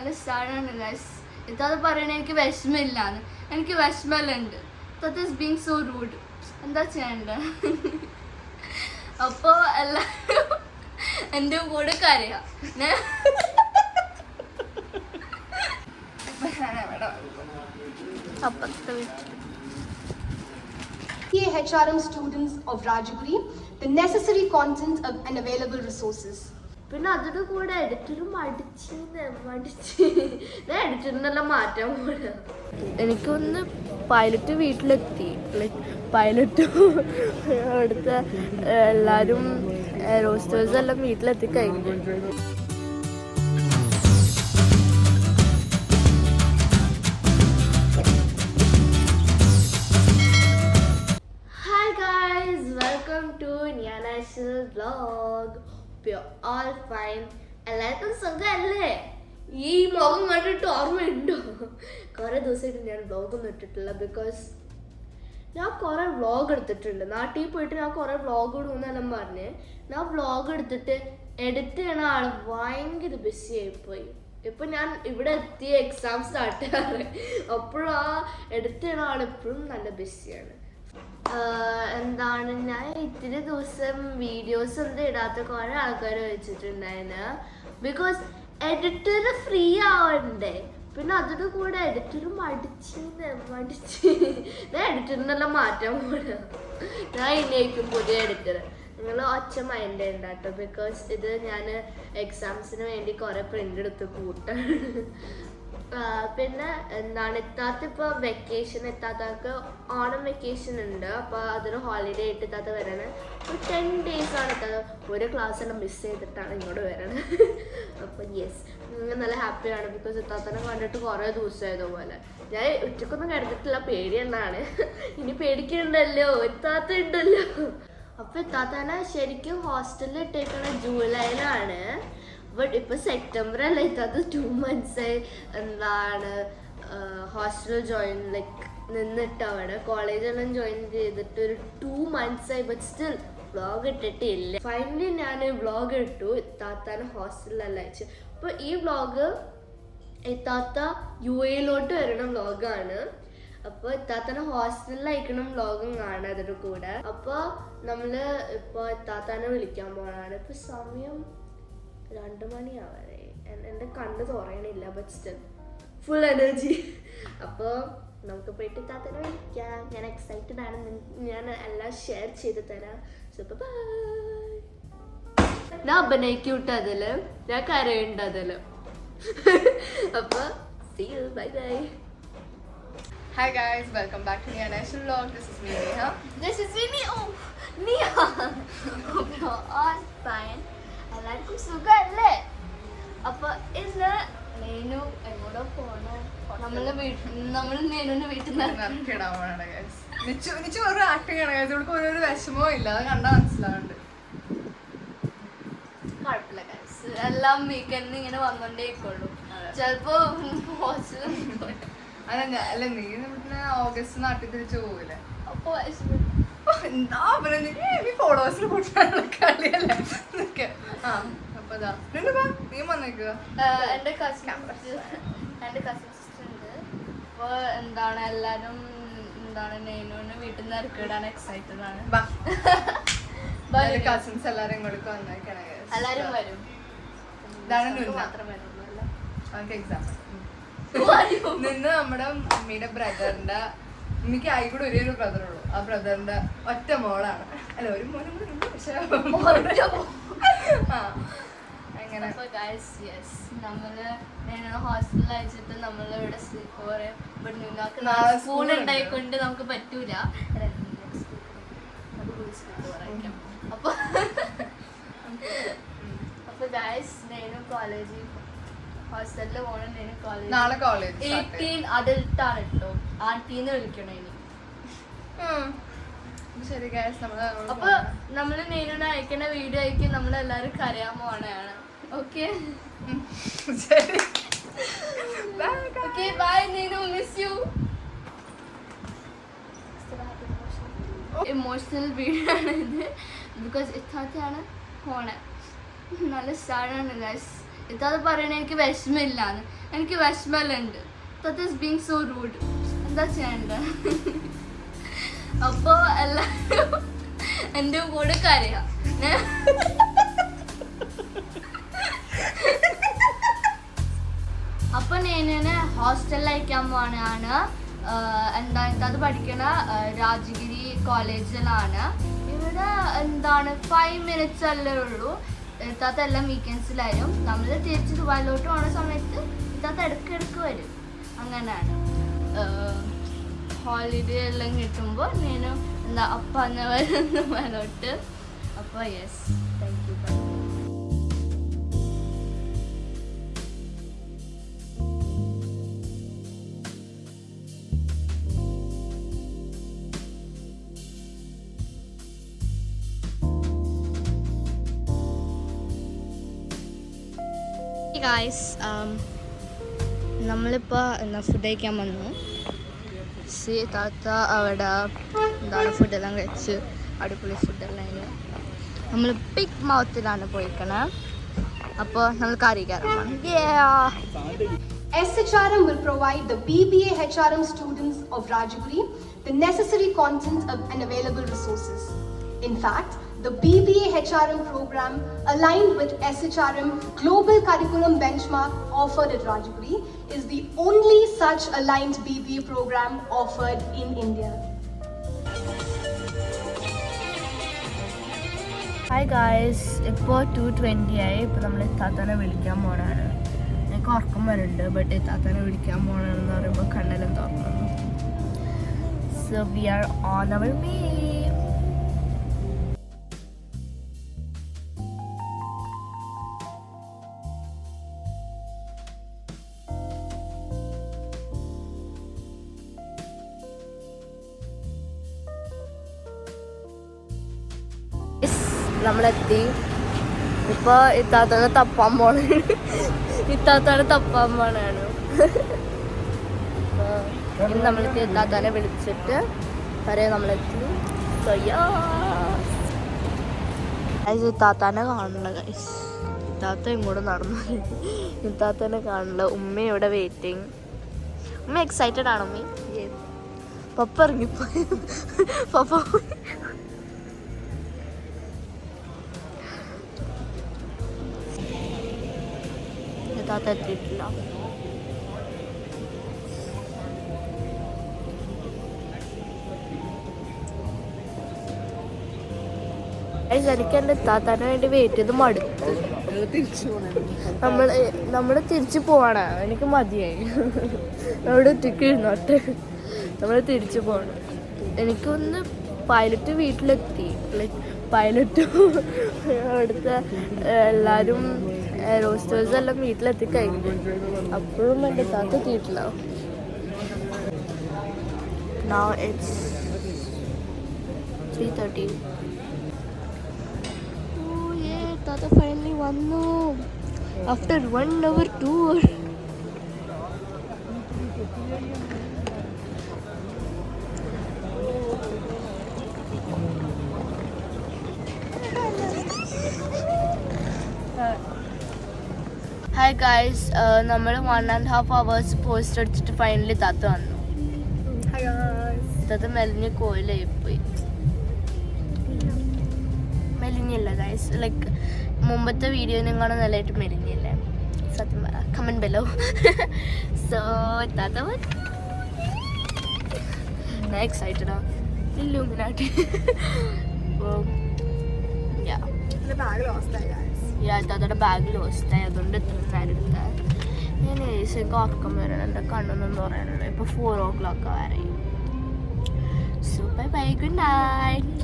നല്ല സാഡാണ് ഗൈസ്. ഇത്തത് പറയണ എനിക്ക് വിഷമില്ലാന്ന്. എനിക്ക് വിഷമല്ലുണ്ട്. That is being so rude. എന്താ ചെയ്യണ്ട? അപ്പോൾ എല്ലാവരും എൻ്റെ കൂടെ കരയാം. അപ്പത്തെ വീട്ടിൽ HRM students of Rajagiri the necessary content and available resources. പിന്നെ അതിൻ്റെ കൂടെ എഡിറ്ററും മടിച്ച് ഞാൻ എഡിറ്ററിനെല്ലാം മാറ്റാൻ പോണ. എനിക്കൊന്ന് പൈലറ്റ് വീട്ടിലെത്തി. ലൈക്ക് പൈലറ്റ് അവിടുത്തെ എല്ലാവരും റോസ്റ്റേഴ്സ് എല്ലാം വീട്ടിലെത്തി കഴിഞ്ഞു. Welcome to national vlog. All fine. എല്ലാവർക്കും സുഖമല്ലേ? ഈ വ്ലോഗും കണ്ടിട്ട് ഓർമ്മയുണ്ടോ? കുറേ ദിവസമായിട്ട് ഞാൻ വ്ലോഗൊന്നും ഇട്ടിട്ടില്ല. ബിക്കോസ് ഞാൻ കുറേ വ്ലോഗ് എടുത്തിട്ടുണ്ട്. നാട്ടിൽ പോയിട്ട് ഞാൻ കുറേ വ്ലോഗ് ഇടുമെന്നെല്ലാം പറഞ്ഞ് ഞാൻ വ്ലോഗ് എടുത്തിട്ട് എഡിറ്റ് ചെയ്യണ ആൾ ഭയങ്കര ബിസി ആയിപ്പോയി. ഇപ്പം ഞാൻ ഇവിടെ എത്തി എക്സാം സ്റ്റാർട്ട് ചെയ്യാറ്. അപ്പോഴും ആ എഡിറ്റ് ചെയ്യണ ആൾ എപ്പോഴും നല്ല ബിസിയാണ്. എന്താണ് ഞാൻ ഇത്തിരി ദിവസം വീഡിയോസ് ഒന്നും ഇടാത്ത കുറേ ആൾക്കാർ വെച്ചിട്ടുണ്ടായിരുന്നു. ബിക്കോസ് എഡിറ്റർ ഫ്രീ ആവണ്ടേ. പിന്നെ അതിൻ്റെ കൂടെ എഡിറ്റർ മടിച്ച് ഞാൻ എഡിറ്ററിനെല്ലാം മാറ്റാൻ പോണ. ഞാൻ ഇനിയേക്കും പുതിയ എഡിറ്റർ. നിങ്ങൾ ഒച്ച മൈൻഡ് ഉണ്ടാട്ടോ. ബിക്കോസ് ഇത് ഞാൻ എക്സാംസിന് വേണ്ടി കുറേ പ്രിൻ്റ് എടുത്ത് കൂട്ടാണ്. പിന്നെ എന്താണ് എത്താത്തിപ്പോൾ വെക്കേഷൻ എത്താത്തവർക്ക് ഓണം വെക്കേഷൻ ഉണ്ട്. അപ്പോൾ അതൊരു ഹോളിഡേ ആയിട്ട് എത്താത്ത വരണം. ഒരു 10 days ആണ് എത്താത്ത. ഒരു ക്ലാസ് എല്ലാം മിസ് ചെയ്തിട്ടാണ് ഇങ്ങോട്ട് വരണം. അപ്പോൾ യെസ് നല്ല ഹാപ്പിയാണ്. ബിക്കോസ് എത്താത്തനെ കണ്ടിട്ട് കുറേ ദിവസമായതുപോലെ. ഞാൻ ഉച്ചക്കൊന്നും കിടന്നിട്ടില്ല. പേടി എന്നാണ്. ഇനി പേടിക്കണ്ടല്ലോ, എത്താത്ത ഉണ്ടല്ലോ. അപ്പോൾ എത്താത്തനെ ശരിക്കും ഹോസ്റ്റലിൽ ഇട്ടേക്കണ ജൂലൈയിലാണ്. ബട്ട് ഇപ്പോൾ സെപ്റ്റംബർ അല്ല. ഇത്തത് 2 months ആയി എന്താണ് ഹോസ്റ്റൽ ജോയിൻ ലൈക്ക് നിന്നിട്ട് അവിടെ കോളേജെല്ലാം ജോയിൻ ചെയ്തിട്ട് ഒരു 2 months ആയി. ബട്ട് സ്റ്റിൽ വ്ളോഗ് ഇട്ടിട്ടില്ല. ഫൈനലി ഞാൻ വ്ളോഗ് ഇട്ടു. ഇത്താത്താനെ ഹോസ്റ്റലിലല്ല അയച്ചു. അപ്പോൾ ഈ വ്ളോഗ് ഇത്താത്ത UAE വരുന്ന വ്ളോഗാണ്. അപ്പോൾ ഇത്താത്തനെ ഹോസ്റ്റലിൽ അയക്കണം വ്ളോഗും കാണാം അതിൻ്റെ കൂടെ. അപ്പോൾ നമ്മൾ ഇപ്പോൾ ഇത്താത്താനെ വിളിക്കാൻ പോകണമാണ്. ഇപ്പോൾ സമയം 2 മണിയാവരെ. എൻ്റെ കണ്ണ് തുറയണില്ല. But still full energy. അപ്പോൾ നമുക്ക് പോയിട്ട് താത്തനെ വിളിക്കാം. ഞാൻ എക്സൈറ്റഡ് ആണ്. ഞാൻ എല്ലാം ഷെയർ ചെയ്ത് തരാം. So bye. ഞാൻ അഭിനയിക്കൂട്ട് അതിൽ. ഞാൻ കരയുണ്ട് അതിൽ. അപ്പോൾ see you. Bye bye. Hi guys, welcome back to the National Vlog. This is me, Neha. This is me. Oh, Neha. All fine. എല്ലാവർക്കും സുഖമല്ലേ? അപ്പോൾ ഇന്ന് നേനു എങ്ങോട്ടോ പോകണം. നമ്മൾ നേനുവിൻ്റെ വീട്ടിൽ നിന്ന് ഒരു ആക്ടിങ് ആണ്. ഇവൾക്ക് ഒരു വിഷമവും ഇല്ല. അത് കണ്ടാൽ മനസ്സിലാവുന്നുണ്ട്. കുഴപ്പമില്ല ഗൈസ്. എല്ലാം വീക്കെൻഡിൽ ഇങ്ങനെ വന്നോണ്ടേക്കുള്ളൂ. ചിലപ്പോ അല്ല നീ ഓഗസ്റ്റ് നാട്ടിൽ തിരിച്ചു പോവില്ലേ? അപ്പൊ എന്താ ഫോളോവേഴ്സിൽ കൂട്ടാനുള്ള കളിയല്ലേ? അപ്പൊ നീ വന്നേക്കുക. എന്റെ കസിൻ സിസ്റ്റർ ഉണ്ട്. അപ്പൊ എന്താണ് എല്ലാരും എന്താണ് നെയ്നുവിന് വീട്ടിൽ നിന്ന് ഇറക്കിടാൻ എക്സൈറ്റഡ് ആണ്. കസിൻസ് എല്ലാരും ഇങ്ങോട്ട് വന്നേക്കണേ. എല്ലാരും വരും. മാത്രം വരുന്നില്ല. അവർക്ക് എക്സാം നിന്ന് നമ്മുടെ മമ്മിയുടെ ബ്രദറിന്റെ ഉമ്മിക്ക് ആയിക്കൂടെ ഒരേ ബ്രദറുള്ളൂ. ആ ബ്രദറിന്റെ ഒറ്റ മോളാണ്. അല്ല ഒരു മോനും കൂടെ ഉണ്ട്. പക്ഷെ അങ്ങനെ നമ്മള് ഹോസ്റ്റലിൽ അയച്ചിട്ട് നമ്മളിവിടെ സ്കൂൾ ഉണ്ടായിക്കൊണ്ട് നമുക്ക് പറ്റൂല. അപ്പൊ ഗൈസ് നേനു കോളേജിൽ ഹോസ്റ്റലിൽ പോകണം. നേനു നാളെ കോളേജ് 18 adult ആണ് കേട്ടോ. ആന്റീന്ന് വിളിക്കണം ഇനി. ശരി ഗൈസ്. അപ്പൊ നമ്മള് നേനുവിനെ അയക്കണ വീഡിയോ അയക്കും. നമ്മളെല്ലാരും കരയാൻ പോണയാണ്. ഓക്കെ ഓക്കെ ബൈ നേനു. Miss you. ഇമോഷണൽ വീഡിയോ ആണ് ഇത്. ബിക്കോസ് ഇത്താത്തയാണ് പോണേ. നല്ല സാഡാണ് ഗൈസ്. ഇത്താത്ത പറയണ എനിക്ക് വിഷമില്ലാന്ന്. എനിക്ക് വിഷമല്ലുണ്ട്. ഇത്താത്ത ഇസ് ബീങ് സോ റൂഡ്. എന്താ ചെയ്യണ്ട? അപ്പൊ എല്ലാരും എൻ്റെ കൂടെ കരയാം. അപ്പൊ ഞാൻ ഹോസ്റ്റലിൽ അയക്കാൻ പോവാണ്. അത് പഠിക്കണ രാജഗിരി കോളേജിലാണ്. ഇവിടെ 5 മിനിറ്റ്സ് അല്ലേ ഉള്ളൂ. ഇത്താത്ത എല്ലാം വീക്കെൻഡ്സിലായും നമ്മൾ തിരിച്ച് ദുബായിലോട്ട് പോണ സമയത്ത് ഇത്താത്ത ഇടയ്ക്കിടയ്ക്ക് വരും. അങ്ങനെയാണ്. ഹോളിഡേ എല്ലാം കിട്ടുമ്പോൾ ഞാൻ അപ്പന്ന് വരുന്ന ദുബായിലോട്ട്. അപ്പോൾ യെസ്, താങ്ക് യു. ഗായ്സ്, നമ്മളിപ്പോൾ ഫുഡ് കഴിക്കാൻ വന്നു. താത്ത അവിടെ ഫുഡെല്ലാം കഴിച്ച് അടിപൊളി ഫുഡെല്ലാം. നമ്മൾ ബിഗ് മൗത്തിലാണ് പോയിക്കണേ. അപ്പോൾ നമ്മൾ കറി കയറാം. SHRM will provide the BBA HRM students of Rajagiri the necessary content and available resources. In fact, the BBA HRM program, aligned with SHRM Global Curriculum Benchmark offered at Rajagiri, is the only such aligned BBA program offered in India. Hi guys, ഇപ്പോൾ 2:20 ആയി. ഇപ്പോൾ നമ്മൾ ഇത്താത്തനെ വിളിക്കാൻ പോകണമാണ്. എനിക്ക് ഉറക്കം വരുന്നുണ്ട്, but ഇത്താത്തനെ വിളിക്കാൻ പോകണമെന്ന് പറയുമ്പോൾ കണ്ണെല്ലാം തുറന്നു. So we are on our way. നമ്മളെത്തി. ഇപ്പോൾ ഇത്താത്തനെ തപ്പാൻ പോണാണ്. ഇനി നമ്മൾക്ക് ഇത്താത്തനെ വിളിച്ചിട്ട് വരെ നമ്മളെത്തി. ഇത്താത്തനെ കാണില്ല ഗൈസ്. ഇത്താത്ത ഇങ്ങോട്ട് നടന്നു. ഇത്താത്തനെ കാണില്ല. ഉമ്മ ഇവിടെ വെയിറ്റിംഗ്. ഉമ്മ എക്സൈറ്റഡ് ആണോ? ഉമ്മ പപ്പ ഇറങ്ങിപ്പോയി. പപ്പ ഇത്താത്ത എത്തിയിട്ടില്ല. എനിക്ക് എൻ്റെ ഇത്താത്താന് വേണ്ടി വെയിറ്റ് ചെയ്ത് മടുത്തു. നമ്മൾ തിരിച്ചു പോവാണ്. എനിക്ക് മതിയായി. അവിടെ ഒറ്റയ്ക്ക് ഇരുന്നോട്ടെ. നമ്മൾ തിരിച്ചു പോകണം. എനിക്കൊന്ന് പൈലറ്റ് വീട്ടിലെത്തി. പൈലറ്റും അവിടുത്തെ എല്ലാവരും റോസ്റ്റേഴ്സ് എല്ലാം വീട്ടിലെത്തി കഴിഞ്ഞു. അപ്പോഴും എൻ്റെ താത്ത എത്തിയിട്ടില്ല. Now it's 3:30. Oh yeah, Tata finally വന്നു. After 1 hour tour. Hi guys, നമ്മൾ 1.5 hours പോസ്റ്റ് അടിച്ചിട്ട് ഫൈനലി താത്ത വന്നു. താത്ത മെലിഞ്ഞ് കോയിലായി പോയി. മെലിഞ്ഞില്ല ഗായ്സ്, ലൈക്ക് മുമ്പത്തെ വീഡിയോനെക്കാളും നല്ലതായിട്ട് മെലിഞ്ഞില്ലേ? സത്യം പറ, കമന്റ് ബെല്ലോ. സോ താത്ത ഞാൻ എക്സൈറ്റഡാ. ഇല്ലുമിനാട്ടി. താത്തയുടെ ബാഗ് ലോസ്റ്റായി. അതുകൊണ്ട് ഇത്ര നേരം എടുത്താൽ ഞാൻ ഏശയ്ക്ക് ഉറക്കം വരണം. എൻ്റെ കണ്ണൊന്നും പറയാനുള്ളൂ. ഇപ്പോൾ 4 o'clock വരെ. So bye bye, good night.